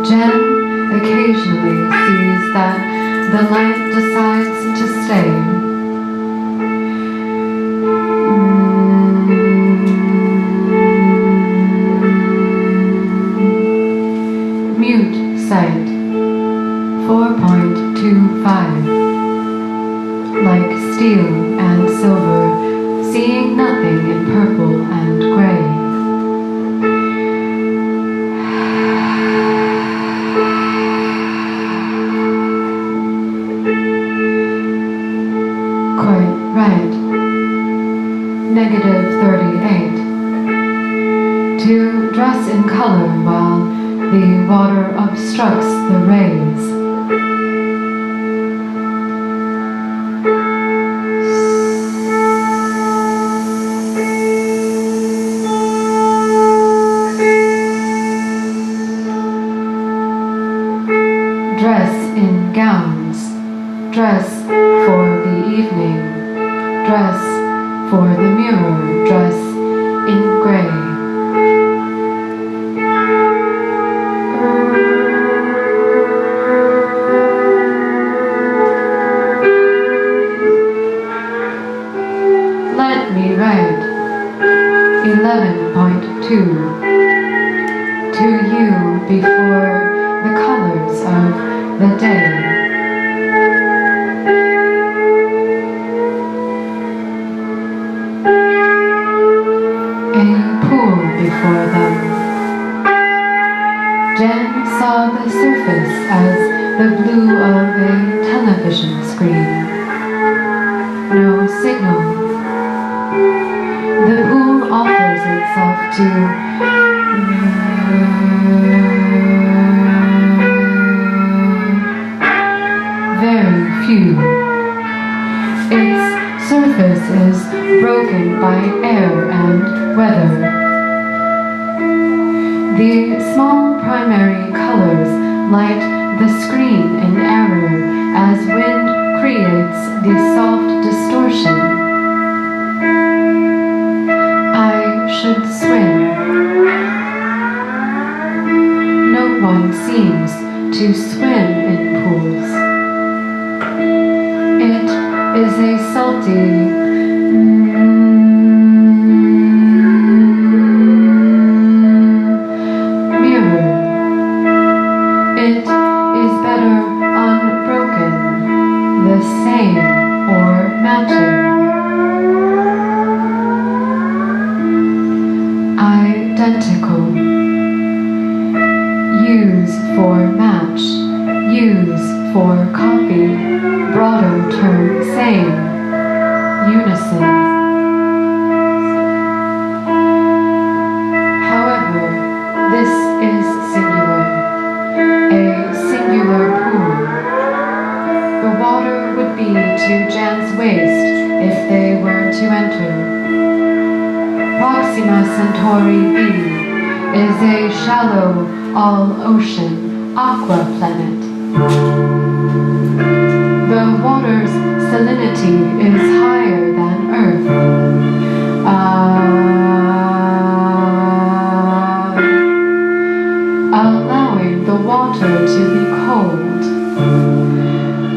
Jen occasionally sees that the light decides to stay. Mute sight 4.25. Like steel and silver, seeing nothing in purple and gray. Quite right. Negative 38. To dress in color while the water obstructs the rays. Dress in gowns, dress for the evening, dress for the mirror, dress in gray. Let me write 11.2 to you before the colors of the day. A pool before them. Jen saw the surface as the blue of a television screen. No signal. The pool offers itself to very few. Its surface is broken by air and weather. The small primary colors light the screen in error as wind creates the soft distortion. I should swim. No one seems to swim in pools. It is a salty mirror. It is better unbroken, the same or matching. Identical. Use for match. Use for copy. Broader term same. Unison. However, this is singular. A singular pool. The water would be to Jan's waist if they were to enter. Proxima Centauri b is a shallow, all-ocean aqua planet. The water's salinity is higher than Earth. Allowing the water to be cold.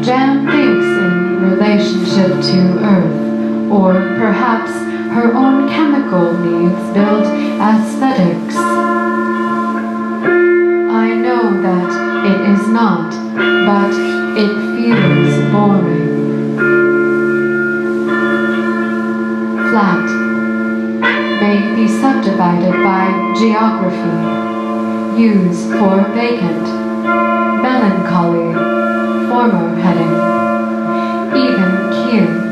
Jan thinks in relationship to Earth, or perhaps her own chemical needs build aesthetics. I know that it is not, but it feels boring. Flat may be subdivided by geography. Use for vacant. Melancholy, former heading. Even keeled.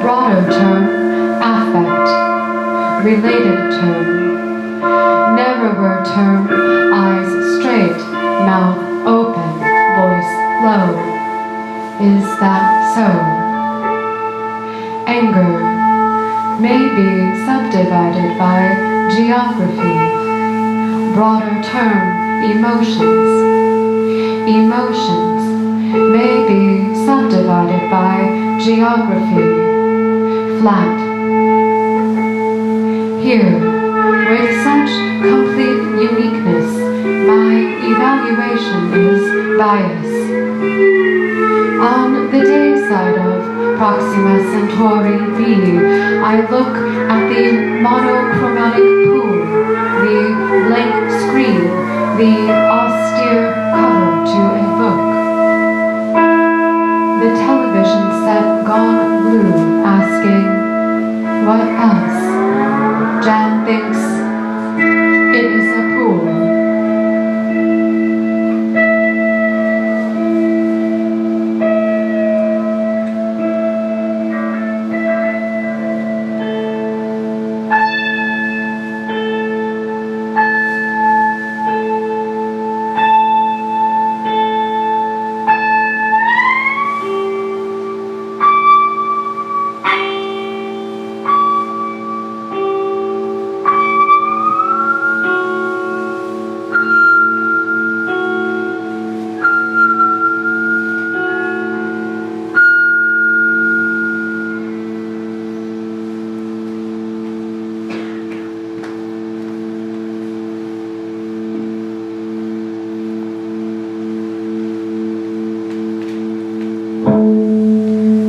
Broader term, affect. Related term. Narrower term, eyes straight, mouth open, voice low. Is that so? Anger may be subdivided by geography. Broader term, emotions. Emotions may be subdivided by geography. Flat. Here, with such complete uniqueness, my evaluation bias. On the day side of Proxima Centauri b, I look at the monochromatic pool, the blank screen, the austere cover to a book. The television set gone blue, asking, what else? Jan thinks it is a pool.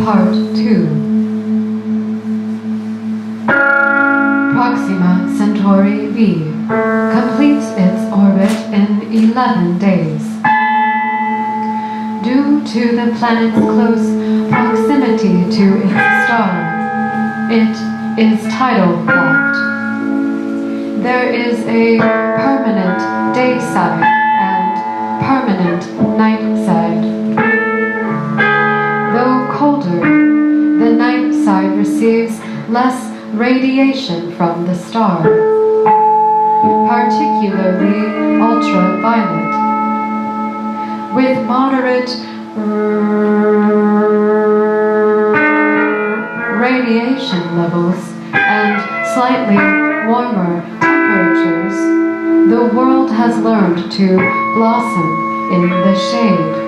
Part 2. Proxima Centauri b completes its orbit in 11 days. Due to the planet's close proximity to its star, it is tidal locked. There is a permanent day side and permanent night side. Though colder, the night side receives less radiation from the star, particularly ultraviolet. With moderate radiation levels and slightly warmer temperatures, the world has learned to blossom in the shade.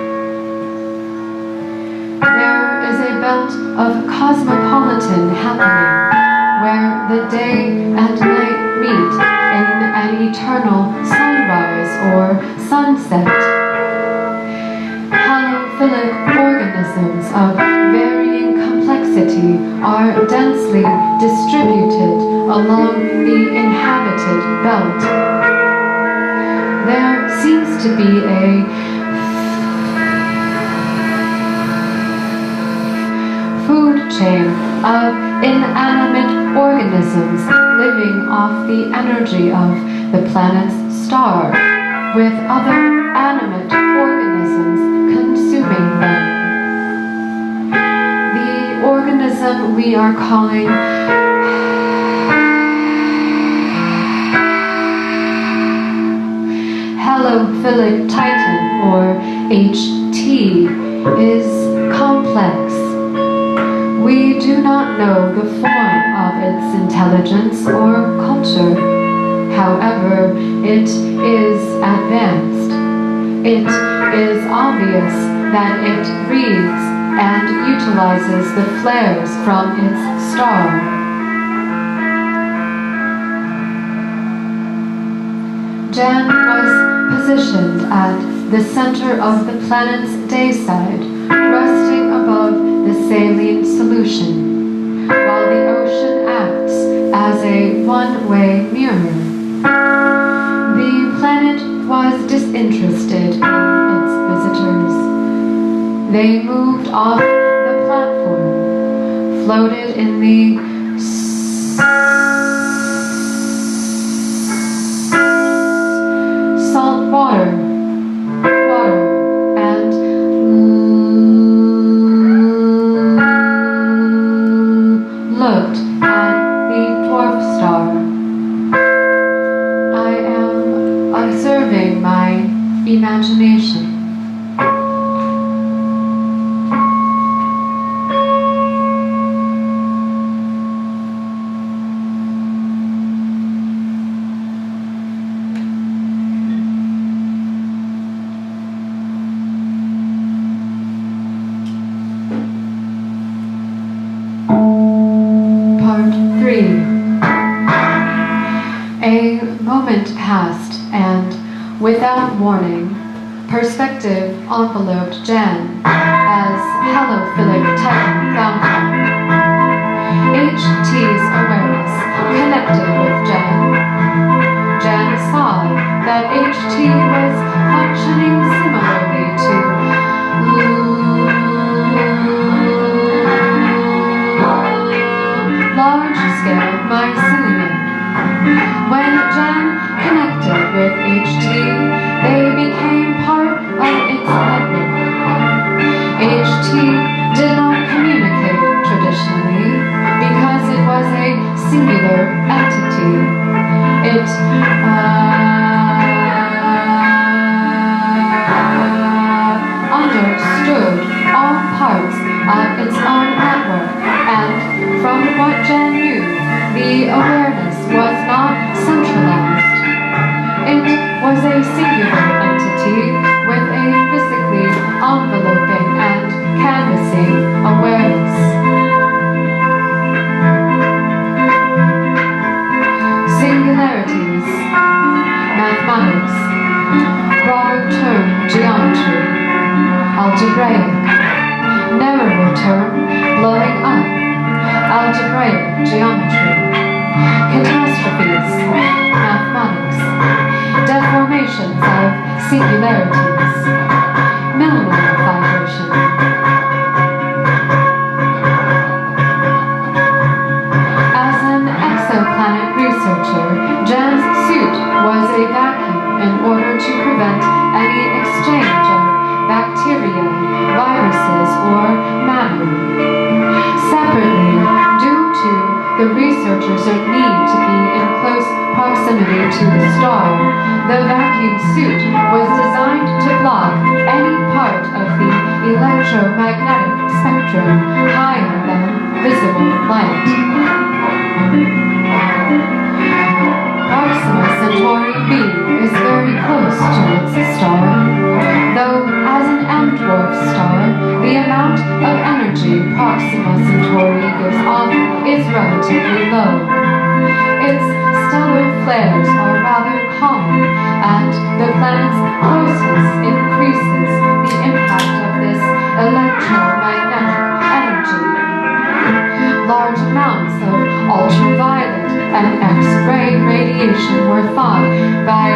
Belt of cosmopolitan happening, where the day and night meet in an eternal sunrise or sunset. Halophilic organisms of varying complexity are densely distributed along the inhabited belt. There seems to be a food chain of inanimate organisms living off the energy of the planet's star, with other animate organisms consuming them. The organism we are calling halophilic titan, or HT, is complex. We do not know the form of its intelligence or culture. However, it is advanced. It is obvious that it reads and utilizes the flares from its star. Jan was positioned at the center of the planet's day side, resting above the saline solution, while the ocean acts as a one-way mirror. The planet was disinterested in its visitors. They moved off the platform, floated in the salt water, and looked at the dwarf star. I am observing my imagination. Part 3. A moment passed, and, without warning, Perspective enveloped Jan as halophilic Titan found her. HT's awareness connected with Jan. Jan saw that HT was functioning similarly to large-scale mycelium. When Jan connected with HT, they became part of its network. HT did not communicate traditionally because it was a singular entity. It understood all parts of its own network, and from what Jan knew, the awareness was not centralized. It was a singular entity with a physically enveloping and canvassing awareness. Singularities, mathematics, broader term geometry, algebraic, narrower term blowing up, algebraic geometry, catastrophes, mathematics, deformations of singularities, millimeter vibration. As an exoplanet researcher, Jan's suit was a vacuum in order to prevent any exchange of bacteria, viruses, or matter. Separately, due to the researchers' need to be in close proximity to the star, the vacuum suit was designed to block any part of the electromagnetic spectrum higher than visible light. Proxima Centauri B is very close to its star, though as an M-dwarf star, the amount of energy Proxima Centauri gives off is relatively low. Its stellar flares are rather common, and the planet's closeness increases the impact of this electromagnetic energy. Large amounts of ultraviolet and X-ray radiation were thought by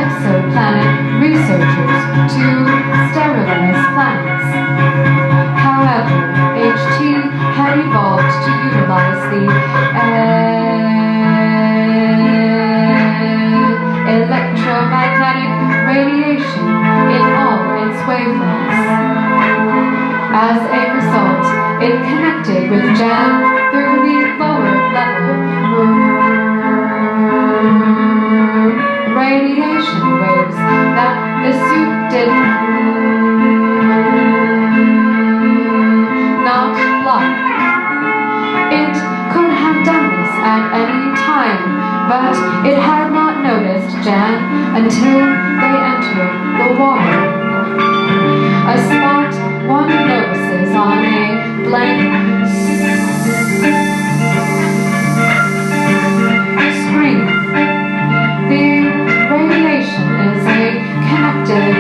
exoplanet researchers to sterilize planets. However, HT had evolved to utilize the electromagnetic radiation in all its wavelengths. As a result, it connected with Jan through the lower level radiation waves that the suit did not block. It could have done this at any time, but it had not noticed Jan until they entered the water. A spot one notices on a blank screen. The radiation is a connective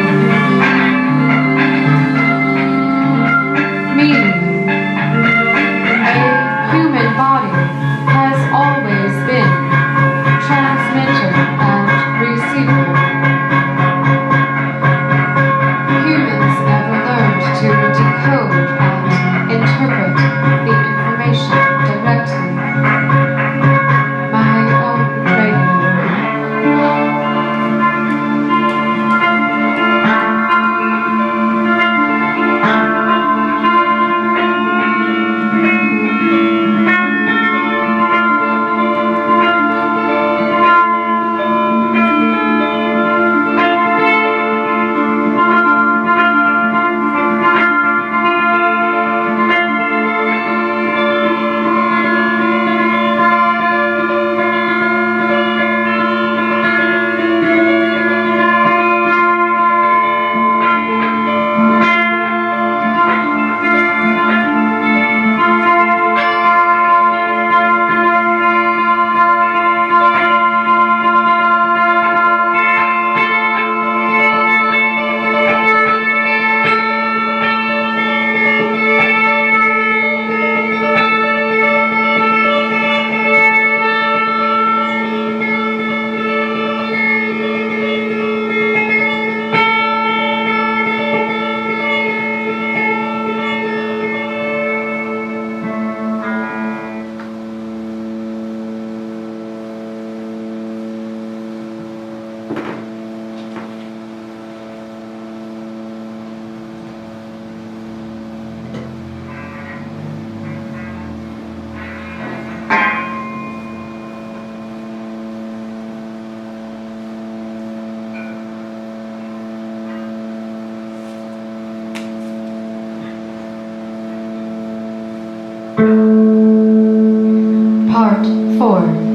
medium. A human body has always been transmitter and receiver. Humans never learned to decode and interpret the information directly. Part 4.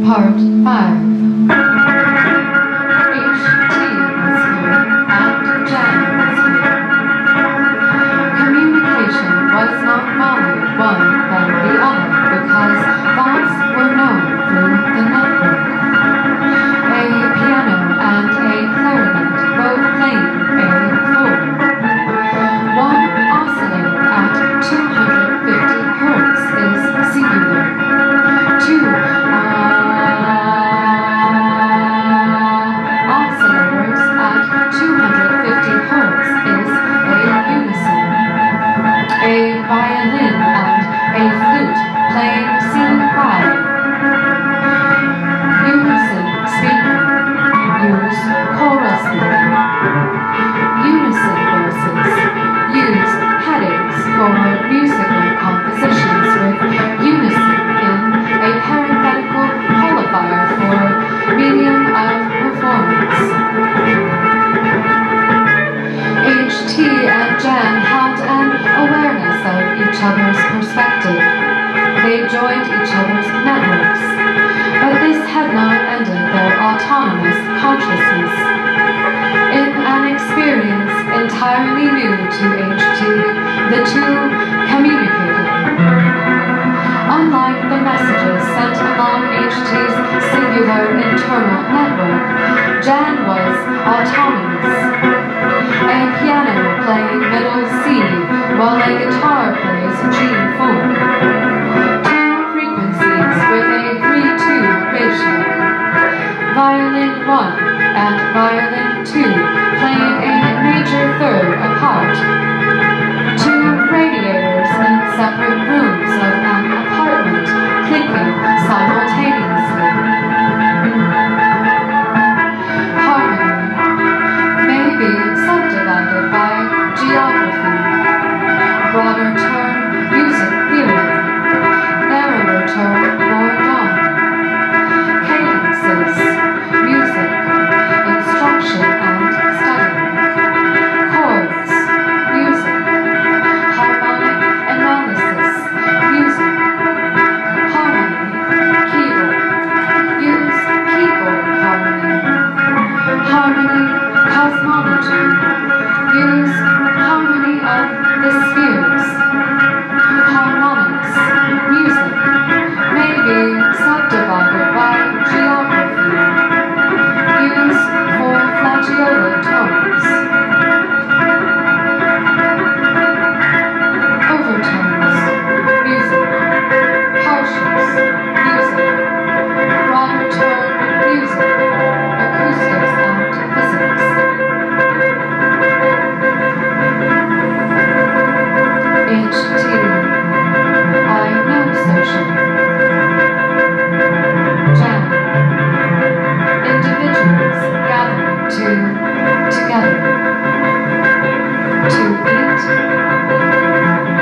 Part 5. HT and Jan held an awareness of each other's perspective. joined each other's networks, but this had not ended their autonomous consciousness. In an experience entirely new to HT, the two communicated. Unlike the messages sent along HT's singular internal network, Jan was autonomous. A piano playing middle C while a guitar plays G4. Two frequencies with a 3-2 ratio. Violin 1 and violin 2 playing a major third apart. Two radiators in separate rooms of an apartment clicking simultaneously. Harmony may be subdivided by geography. Broader term, music theory. Narrower term, boredom. Cadences, music, instruction and study. Chords, music. Harmonic analysis, music. Harmony, keyboard. Use keyboard harmony. Harmony, cosmology. Use harmony of the spheres. Harmonics, music, may be subdivided by geography. Use for flageolet tones. Overtones, music. Harshes, music. Broader term, music. Acoustics and physics. HT, I know social. Jam, individuals gathering together. To eat,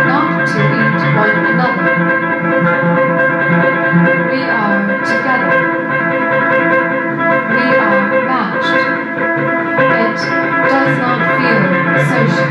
not to eat one another. We are together. We are matched. It does not feel social.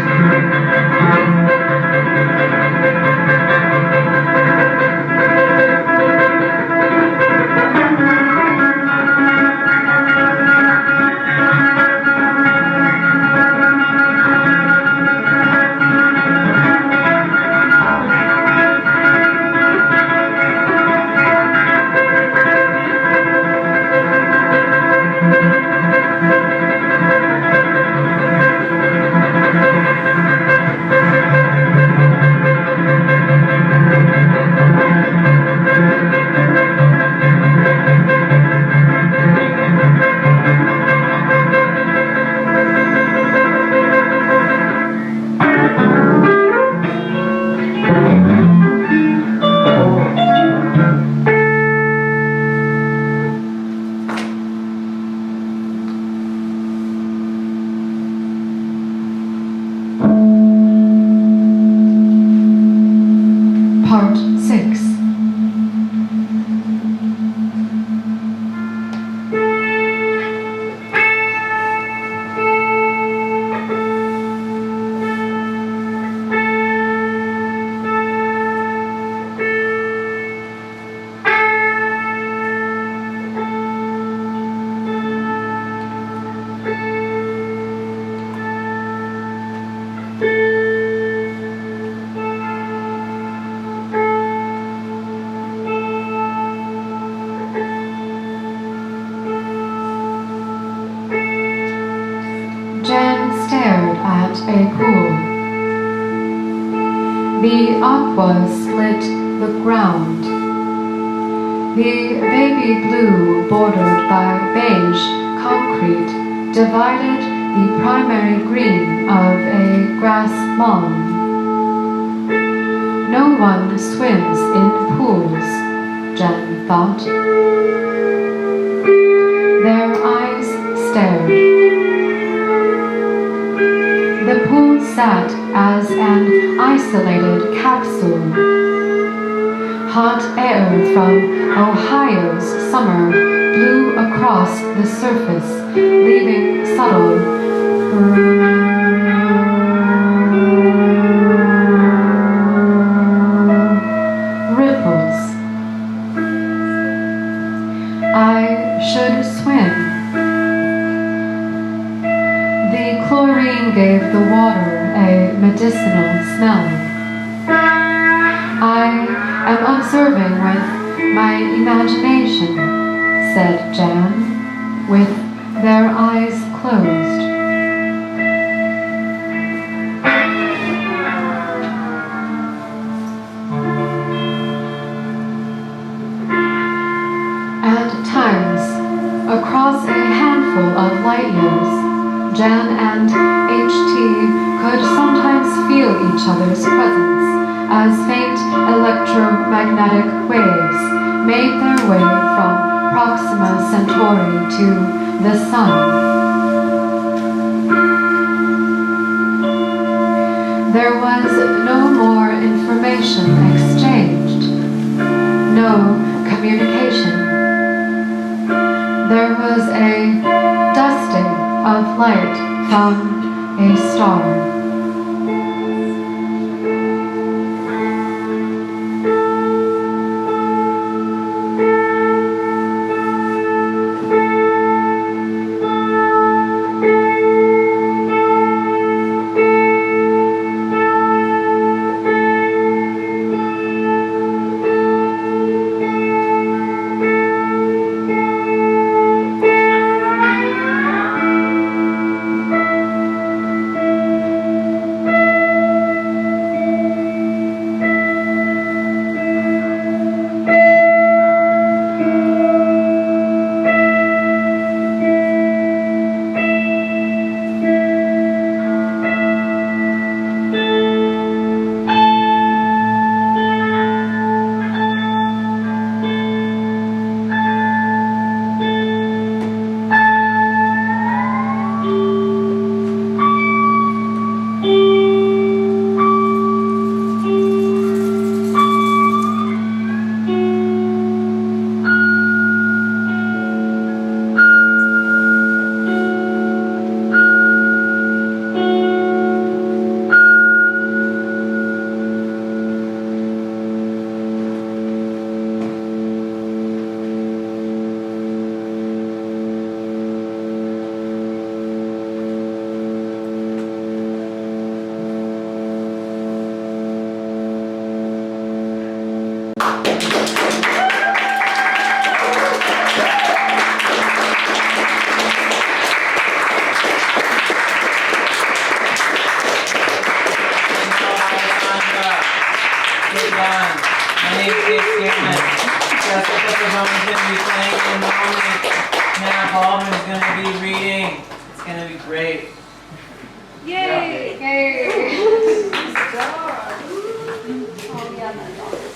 Part 6. Jan stared at a pool. The aqua slit the ground. The baby blue bordered by beige concrete divided the primary green of a grass lawn. No one swims in pools, Jan thought. Their eyes stared. The pool sat as an isolated capsule. Hot air from Ohio's summer blew across the surface, leaving subtle ripples. observing with my imagination," said Jan, with their eyes closed. At times, across a handful of light years, Jan and HT could sometimes feel each other's presence as faint electromagnetic waves made their way from Proxima Centauri to the Sun. There was no more information exchanged, no communication. There was a dusting of light from a star. Yay! Yay! Good job. Oh, yeah, that's awesome.